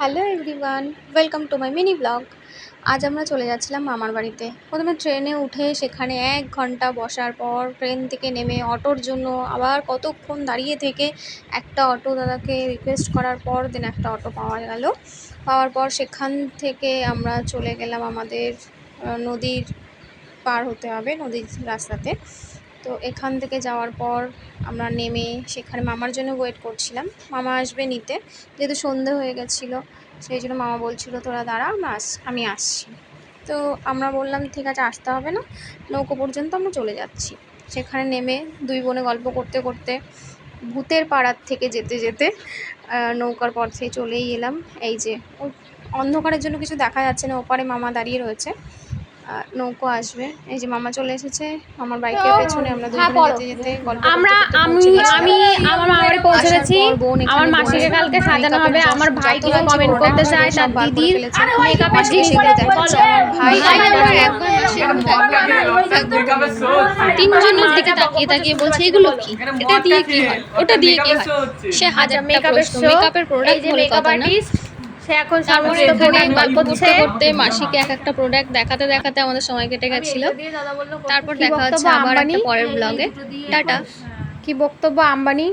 Hello everyone, welcome to my mini blog. আজ আমরা চলে যাচ্ছিলাম মামার বাড়িতে। প্রথমে ট্রেনে উঠে সেখানে 1 ঘন্টা বসার পর ট্রেন থেকে নেমে অটোর জন্য আবার কতক্ষণ দাঁড়িয়ে থেকে একটা অটো দাদাকে রিকোয়েস্ট করার পর দেন একটা অটো পাওয়া গেল। পাওয়ার পর সেখান থেকে আমরা চলে গেলাম আমাদের নদীর পার হতে হবে, নদীর রাস্তাতে। তো এখান থেকে যাওয়ার পর আমরা নেমে সেখানে মামার জন্য ওয়েট করছিলাম, মামা আসবে নিতে। যেহেতু সন্ধে হয়ে গেছিলো সেই জন্য মামা বলছিল তোরা দাঁড়া, আমি আসছি। তো আমরা বললাম ঠিক আছে, আসতে হবে না, নৌকো পর্যন্ত আমরা চলে যাচ্ছি। সেখানে নেমে দুই বোনে গল্প করতে করতে ভূতের পাড়ার থেকে যেতে যেতে নৌকার পথে চলেই এলাম। এই যে অন্ধকারের জন্য কিছু দেখা যাচ্ছে না, ওপারে মামা দাঁড়িয়ে রয়েছে, নৌকো আসবে। এই যে মামা চলে এসেছে, মামার বাইকের পেছনে আমরা দুজনে যেতে যেতে গল্প আমরা আমি আমি আমার মামার বাড়ি পৌঁছে গেছি। আমার মাসিকে কালকে সাজানো হবে। আমার ভাই কিছু কমেন্ট করতে চায়, তার দিদির মেকআপের জিনিসগুলো দেখাচ্ছে। ভাই তিনজনের দিকে তাকিয়ে তাকিয়ে বলছে এগুলো কি, এটা দিয়ে কি হয়, ওটা দিয়ে কি হয়। সে হাজার মেকআপের প্রোডাক্ট বলে কথা না। সে এখন সমস্ত প্রোডাক্ট গল্প করতে করতে মাসিকে এক একটা প্রোডাক্ট দেখাতে দেখাতে আমাদের সময় কেটে গেছিল। তারপর দেখা হচ্ছে আবার একটা পরের ব্লগে। টাটা। কি বক্তব্য আম্বানি?